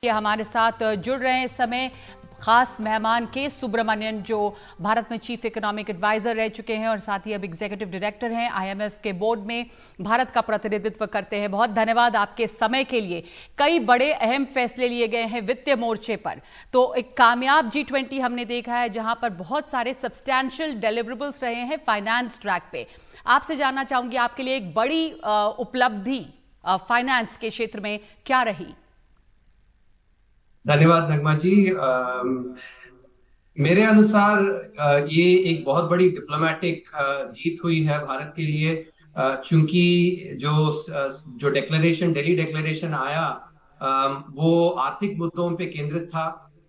ये हमारे साथ जुड़ रहे हैं इस समय खास मेहमान के सुब्रमण्यन, जो भारत में चीफ इकोनॉमिक एडवाइजर रह चुके हैं और साथ ही अब एग्जीक्यूटिव डायरेक्टर हैं आईएमएफ के बोर्ड में, भारत का प्रतिनिधित्व करते हैं। बहुत धन्यवाद आपके समय के लिए। कई बड़े अहम फैसले लिए गए हैं वित्तीय मोर्चे पर। तो एक कामयाब G20 हमने देखा है जहां पर बहुत सारे सब्सटैंशियल डिलीवरेबल्स रहे हैं फाइनेंस ट्रैक पे। आपसे जानना चाहूंगी आपके लिए एक बड़ी उपलब्धि फाइनेंस के क्षेत्र में क्या रही? धन्यवाद नगमा जी। मेरे अनुसार ये एक बहुत बड़ी डिप्लोमेटिक जीत हुई है भारत के लिए, चूंकि जो डिक्लेरेशन, दिल्ली डिक्लेरेशन आया, वो आर्थिक मुद्दों पे केंद्रित था।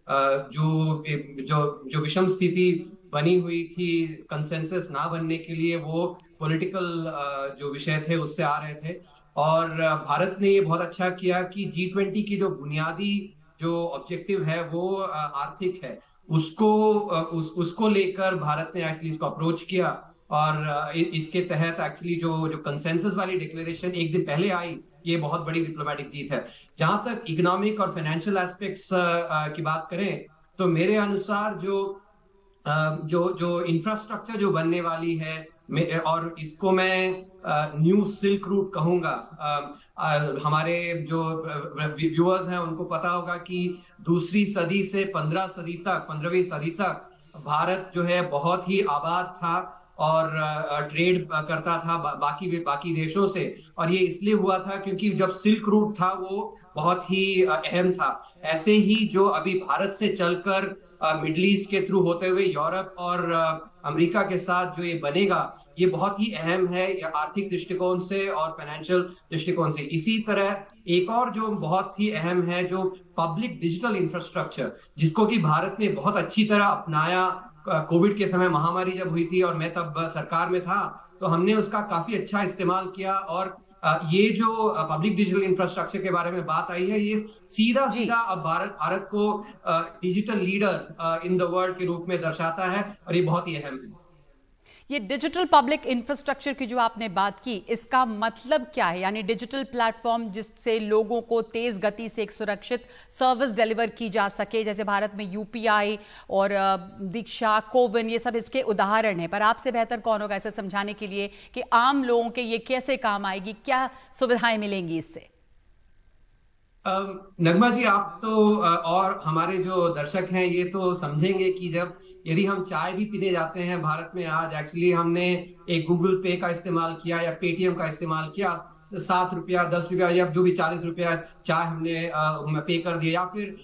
जो जो जो विषम स्थिति बनी हुई थी, कंसेंसस ना बनने के लिए, वो पॉलिटिकल जो विषय थे उससे आ रहे थे। और भारत ने ये बहुत अच्छा किया कि G20 की जो बुनियादी जो ऑब्जेक्टिव है वो आर्थिक है, उसको लेकर भारत ने एक्चुअली इसको अप्रोच किया। और इसके तहत एक्चुअली जो कंसेंसस वाली डिक्लेरेशन एक दिन पहले आई, ये बहुत बड़ी डिप्लोमेटिक जीत है। जहां तक इकोनॉमिक और फाइनेंशियल एस्पेक्ट्स की बात करें, तो मेरे अनुसार जो इंफ्रास्ट्रक्चर जो बनने वाली है, और इसको मैं न्यू सिल्क रूट कहूंगा। हमारे जो व्यूअर्स हैं उनको पता होगा कि दूसरी सदी से 15वीं सदी तक भारत जो है बहुत ही आबाद था और ट्रेड करता था बाकी देशों से। और ये इसलिए हुआ था क्योंकि जब सिल्क रूट था वो बहुत ही अहम था। ऐसे ही जो अभी भारत से चलकर मिडिल ईस्ट के थ्रू होते हुए यूरोप और अमेरिका के साथ जो ये बनेगा, ये बहुत ही अहम है आर्थिक दृष्टिकोण से और फाइनेंशियल दृष्टिकोण से। इसी तरह एक और जो बहुत ही अहम है, जो पब्लिक डिजिटल इंफ्रास्ट्रक्चर, जिसको कि भारत ने बहुत अच्छी तरह अपनाया। कोविड के समय महामारी जब हुई थी और मैं तब सरकार में था, तो हमने उसका काफी अच्छा इस्तेमाल किया। और ये जो पब्लिक डिजिटल इंफ्रास्ट्रक्चर के बारे में बात आई है, ये सीधा अब भारत को digital leader in the world के रूप में दर्शाता है, और ये बहुत ही अहम है। ये डिजिटल पब्लिक इंफ्रास्ट्रक्चर की जो आपने बात की, इसका मतलब क्या है? यानी डिजिटल प्लेटफॉर्म जिससे लोगों को तेज गति से एक सुरक्षित सर्विस डिलीवर की जा सके, जैसे भारत में यूपीआई और दीक्षा, कोविन, ये सब इसके उदाहरण हैं। पर आपसे बेहतर कौन होगा इसे समझाने के लिए कि आम लोगों के ये कैसे काम आएगी, क्या सुविधाएं मिलेंगी इससे? नगमा जी, आप तो और हमारे जो दर्शक हैं ये तो समझेंगे कि यदि हम चाय भी पीने जाते हैं भारत में, आज एक्चुअली हमने एक गूगल पे का इस्तेमाल किया या पेटीएम का इस्तेमाल किया, 7 रुपया, 10 रुपया या जो भी 40 रुपया चाय हमने पे कर दिया, या फिर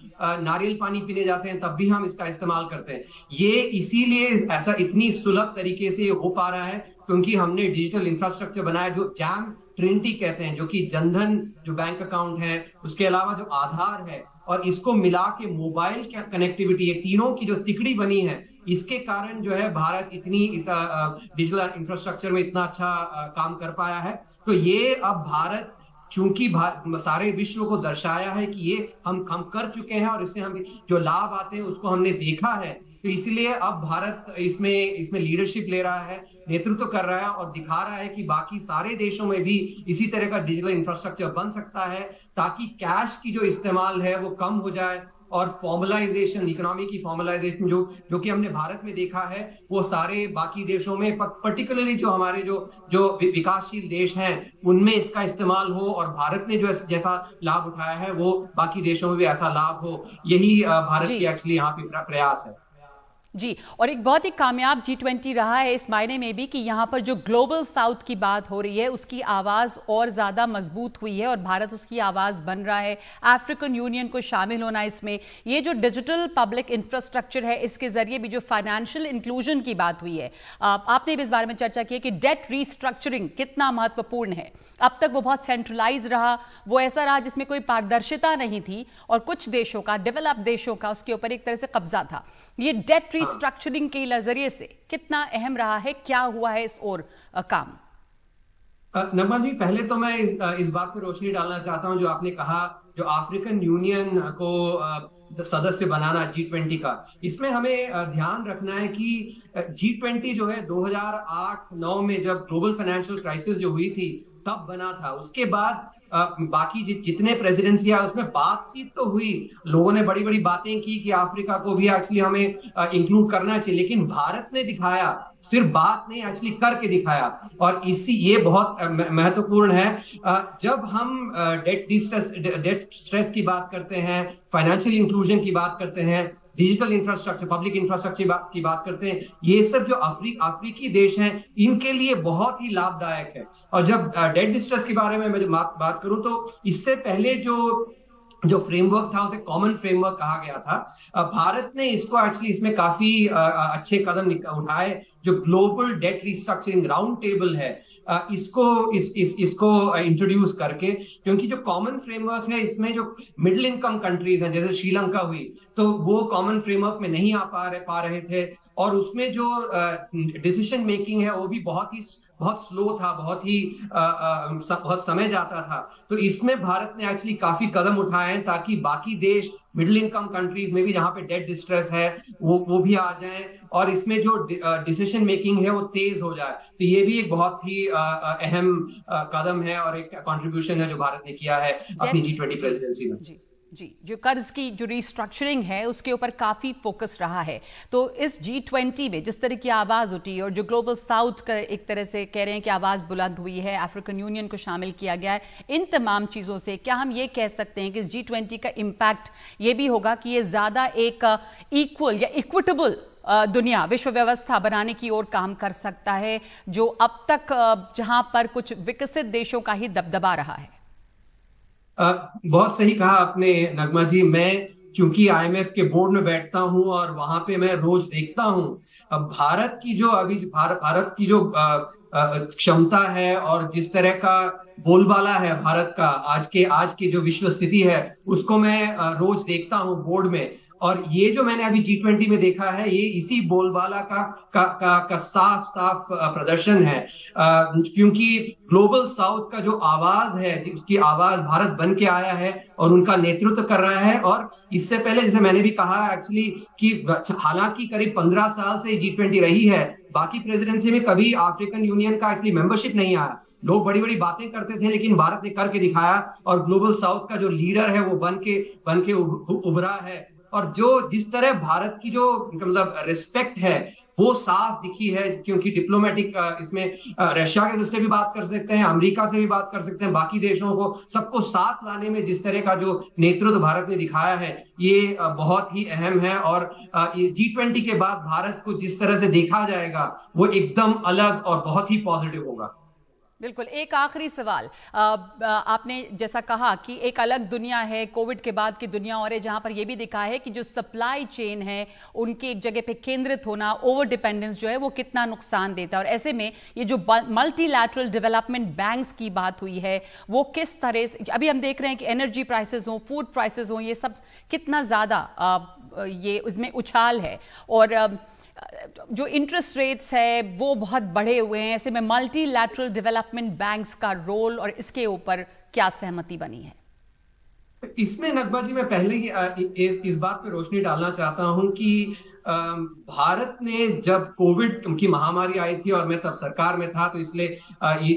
नारियल पानी पीने जाते हैं तब भी हम इसका इस्तेमाल करते हैं। ये इसीलिए ऐसा इतनी सुलभ तरीके से हो पा रहा है क्योंकि हमने डिजिटल इंफ्रास्ट्रक्चर बनाया, जो जैम ट्रिनिटी कहते हैं, जो कि जनधन जो बैंक अकाउंट है, उसके अलावा जो आधार है, और इसको मिला के मोबाइल कनेक्टिविटी, ये तीनों की जो तिकड़ी बनी है, इसके कारण जो है भारत इतनी डिजिटल इंफ्रास्ट्रक्चर में इतना अच्छा काम कर पाया है। तो ये अब भारत, चूंकि सारे विश्व को दर्शाया है कि ये हम कर चुके हैं और इससे हम जो लाभ आते हैं उसको हमने देखा है, तो इसलिए अब भारत इसमें लीडरशिप ले रहा है, नेतृत्व कर रहा है और दिखा रहा है कि बाकी सारे देशों में भी इसी तरह का डिजिटल इंफ्रास्ट्रक्चर बन सकता है, ताकि कैश की जो इस्तेमाल है वो कम हो जाए और फॉर्मलाइजेशन, इकोनॉमी की फॉर्मलाइजेशन जो कि हमने भारत में देखा है, वो सारे बाकी देशों में, पर्टिकुलरली जो हमारे जो विकासशील देश हैं, उनमें इसका इस्तेमाल हो, और भारत ने जो जैसा लाभ उठाया है वो बाकी देशों में भी ऐसा लाभ हो। यही भारत की एक्चुअली यहाँ पे प्रयास है। जी, और एक बहुत ही कामयाब G20 रहा है इस मायने में भी कि यहाँ पर जो ग्लोबल साउथ की बात हो रही है उसकी आवाज और ज्यादा मजबूत हुई है और भारत उसकी आवाज बन रहा है। अफ्रीकन यूनियन को शामिल होना इसमें, ये जो डिजिटल पब्लिक इंफ्रास्ट्रक्चर है, इसके जरिए भी जो फाइनेंशियल इंक्लूजन की बात हुई है, आपने भी इस बारे में चर्चा की है कि डेट रिस्ट्रक्चरिंग कितना महत्वपूर्ण है। अब तक वो बहुत सेंट्रलाइज रहा, वो ऐसा रहा जिसमें कोई पारदर्शिता नहीं थी और कुछ देशों का, डेवलप्ड देशों का उसके ऊपर एक तरह से कब्जा था। ये डेट रिस्ट्रक्चरिंग के नजरिए से कितना अहम रहा है, क्या हुआ है इस ओर काम? नमन जी, पहले तो मैं इस बात पर रोशनी डालना चाहता हूं, जो आपने कहा, जो अफ्रीकन यूनियन को सदस्य बनाना G20 का, इसमें हमें ध्यान रखना है कि G20 जो है 2008-9 में जब ग्लोबल फाइनेंशियल क्राइसिस जो हुई थी, तब बना था। उसके बाद बाकी जितने प्रेसिडेंसी आए उसमें बातचीत तो हुई, लोगों ने बड़ी बड़ी बातें की कि अफ्रीका को भी एक्चुअली हमें इंक्लूड करना चाहिए, लेकिन भारत ने दिखाया, सिर्फ बात नहीं एक्चुअली करके दिखाया। और इसी ये बहुत महत्वपूर्ण है। जब हम डेट स्ट्रेस की बात करते हैं, फाइनेंशियल इंक्लूजन की बात करते हैं, डिजिटल इंफ्रास्ट्रक्चर, पब्लिक इंफ्रास्ट्रक्चर की बात करते हैं, ये सब जो अफ्रीकी देश हैं इनके लिए बहुत ही लाभदायक है। और जब डेट डिस्ट्रेस के बारे में मैं बात करूं तो इससे पहले जो फ्रेमवर्क था उसे कॉमन फ्रेमवर्क कहा गया था। भारत ने इसको एक्चुअली इसमें काफी अच्छे कदम उठाए। जो global debt restructuring round table है, इसको इंट्रोड्यूस करके, क्योंकि जो कॉमन फ्रेमवर्क है इसमें जो मिडिल इनकम कंट्रीज हैं जैसे श्रीलंका हुई, तो वो कॉमन फ्रेमवर्क में नहीं आ पा रहे थे, और उसमें जो डिसीजन मेकिंग है वो भी बहुत स्लो था, बहुत समय जाता था। तो इसमें भारत ने एक्चुअली काफी कदम उठाए हैं ताकि बाकी देश मिडिल इनकम कंट्रीज में भी जहां पे डेट डिस्ट्रेस है वो भी आ जाएं, और इसमें जो डिसीजन मेकिंग है वो तेज हो जाए। तो ये भी एक बहुत ही अहम कदम है और एक कंट्रीब्यूशन है जो भारत ने किया है अपनी G20 प्रेसिडेंसी में। जी, जो कर्ज की जो रिस्ट्रक्चरिंग है उसके ऊपर काफी फोकस रहा है। तो इस G20 में जिस तरह की आवाज उठी और जो ग्लोबल साउथ का एक तरह से कह रहे हैं कि आवाज बुलंद हुई है, अफ्रीकन यूनियन को शामिल किया गया है, इन तमाम चीजों से क्या हम ये कह सकते हैं कि इस G20 का इम्पैक्ट ये भी होगा कि ये ज्यादा एक इक्वल या इक्विटेबल दुनिया, विश्व व्यवस्था बनाने की ओर काम कर सकता है, जो अब तक जहां पर कुछ विकसित देशों का ही दबदबा रहा है? बहुत सही कहा आपने नगमा जी। मैं चूंकि IMF के बोर्ड में बैठता हूं और वहां पे मैं रोज देखता हूं, अब भारत की जो क्षमता है और जिस तरह का बोलबाला है भारत का, आज की जो विश्व स्थिति है उसको मैं रोज देखता हूं बोर्ड में। और ये जो मैंने अभी G20 में देखा है ये इसी बोलबाला का साफ प्रदर्शन है। क्योंकि ग्लोबल साउथ का जो आवाज है, उसकी आवाज भारत बन के आया है और उनका नेतृत्व कर रहा है। और इससे पहले जैसे मैंने भी कहा एक्चुअली कि हालांकि करीब 15 साल से G20 रही है, बाकी प्रेसिडेंसी में कभी अफ्रीकन यूनियन का एक्चुअली मेंबरशिप नहीं आया। लोग बड़ी बड़ी बातें करते थे लेकिन भारत ने करके दिखाया, और ग्लोबल साउथ का जो लीडर है वो बन के उभरा है। और जिस तरह भारत की जो मतलब रिस्पेक्ट है वो साफ दिखी है, क्योंकि डिप्लोमेटिक इसमें रशिया के से भी बात कर सकते हैं, अमेरिका से भी बात कर सकते हैं, बाकी देशों को सबको साथ लाने में जिस तरह का जो नेतृत्व भारत ने दिखाया है ये बहुत ही अहम है। और G20 के बाद भारत को जिस तरह से देखा जाएगा वो एकदम अलग और बहुत ही पॉजिटिव होगा। बिल्कुल। एक आखिरी सवाल, आपने जैसा कहा कि एक अलग दुनिया है, कोविड के बाद की दुनिया और है, जहां पर यह भी दिखा है कि जो सप्लाई चेन है उनके एक जगह पे केंद्रित होना, ओवर डिपेंडेंस जो है वो कितना नुकसान देता है। और ऐसे में ये जो मल्टीलैटरल डेवलपमेंट बैंक्स की बात हुई है वो किस तरह से, अभी हम देख रहे हैं कि एनर्जी प्राइसेस हो, फूड प्राइसेस हो, ये सब कितना ज्यादा ये उसमें उछाल है, और जो इंटरेस्ट रेट्स है वो बहुत बढ़े हुए हैं। ऐसे में मल्टीलैटरल डेवलपमेंट बैंक्स का रोल और इसके ऊपर क्या सहमति बनी है? इसमें नगमा जी मैं पहले ही इस बात पे रोशनी डालना चाहता हूं कि भारत ने जब कोविड की महामारी आई थी और मैं तब सरकार में था, तो इसलिए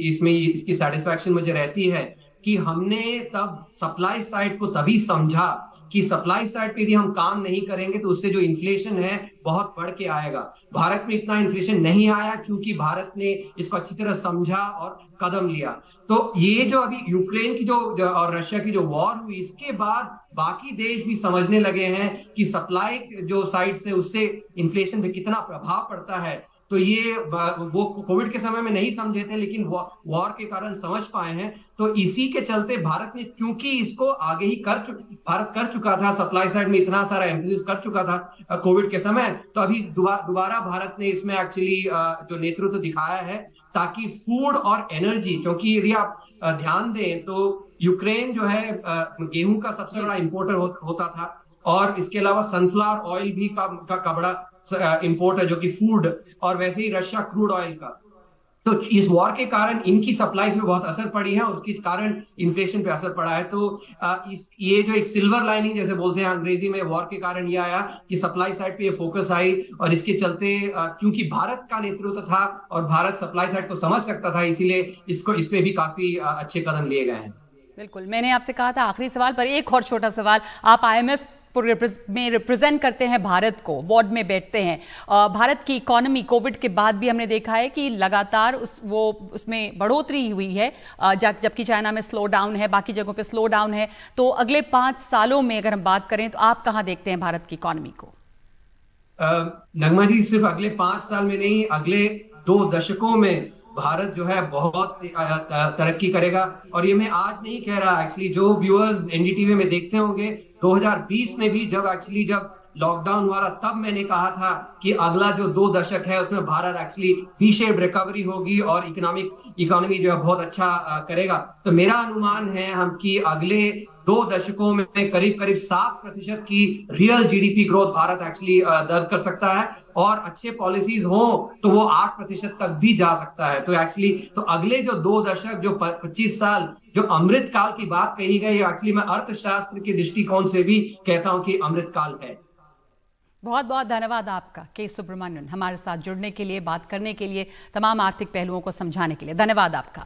इसमें इसकी सेटिस्फैक्शन मुझे रहती है कि हमने तब सप्लाई साइड को तभी समझा कि सप्लाई साइड पे यदि हम काम नहीं करेंगे तो उससे जो इन्फ्लेशन है बहुत बढ़ के आएगा। भारत में इतना इन्फ्लेशन नहीं आया क्योंकि भारत ने इसको अच्छी तरह समझा और कदम लिया। तो ये जो अभी यूक्रेन की जो और रशिया की जो वॉर हुई, इसके बाद बाकी देश भी समझने लगे हैं कि सप्लाई जो साइड से उससे इन्फ्लेशन पे कितना प्रभाव पड़ता है। तो ये वो कोविड के समय में नहीं समझे थे लेकिन वॉर के कारण समझ पाए हैं। तो इसी के चलते भारत ने, चूंकि इसको आगे ही भारत कर चुका था, सप्लाई साइड में इतना सारा एम्फेसिस कर चुका था कोविड के समय, तो अभी दोबारा भारत ने इसमें एक्चुअली जो नेतृत्व दिखाया है ताकि फूड और एनर्जी, क्योंकि यदि आप ध्यान दें तो यूक्रेन जो है गेहूं का सबसे बड़ा इंपोर्टर होता था, और इसके अलावा सनफ्लावर ऑयल भी का बड़ा इंपोर्ट है जो कि फूड, और वैसे ही रशिया क्रूड ऑयल का। तो इस वॉर के कारण इनकी सप्लाईज में बहुत असर पड़ी है, उसके कारण इन्फ्लेशन पे असर पड़ा है। तो ये जो एक सिल्वर लाइनिंग जैसे बोलते हैं अंग्रेजी में, वॉर के कारण ये आया कि सप्लाई साइड पे ये फोकस आई, और इसके चलते क्योंकि भारत का नेतृत्व था और भारत सप्लाई साइड को समझ सकता था, इसीलिए इस पे भी काफी अच्छे कदम लिए गए हैं। बिल्कुल, मैंने आपसे कहा था आखिरी सवाल, पर एक और छोटा सवाल। आप IMF में रिप्रेजेंट करते हैं भारत को, बोर्ड में बैठते हैं। भारत की इकोनॉमी कोविड के बाद भी हमने देखा है कि लगातार उसमें बढ़ोतरी हुई है, जबकि चाइना में स्लो डाउन है, बाकी जगहों पे स्लो डाउन है। तो अगले 5 सालों में अगर हम बात करें तो आप कहां देखते हैं भारत की इकोनॉमी को? नगमा जी, सिर्फ अगले 5 साल में नहीं, अगले 2 दशकों में भारत जो है बहुत तरक्की करेगा। और ये मैं आज नहीं कह रहा, एक्चुअली जो व्यूअर्स NDTV में देखते होंगे, 2020 में भी जब लॉकडाउन हुआ था, तब मैंने कहा था कि अगला जो 2 दशक है उसमें Bharat actually V shape recovery होगी और इकोनॉमी जो है बहुत अच्छा करेगा। तो मेरा अनुमान है हम कि अगले 2 दशकों में करीब 7% की real GDP growth Bharat actually दर्ज कर सकता है, और अच्छे पॉलिसीज हो तो वो 8% तक भी जा सकता है। तो एक्चुअली तो अगले जो 2 दशक, जो 25 साल, जो अमृत काल की बात कही गई, एक्चुअली मैं अर्थशास्त्र के दृष्टिकोण से भी कहता हूं कि अमृत काल है। बहुत बहुत धन्यवाद आपका के सुब्रमण्यन, हमारे साथ जुड़ने के लिए, बात करने के लिए, तमाम आर्थिक पहलुओं को समझाने के लिए। धन्यवाद आपका।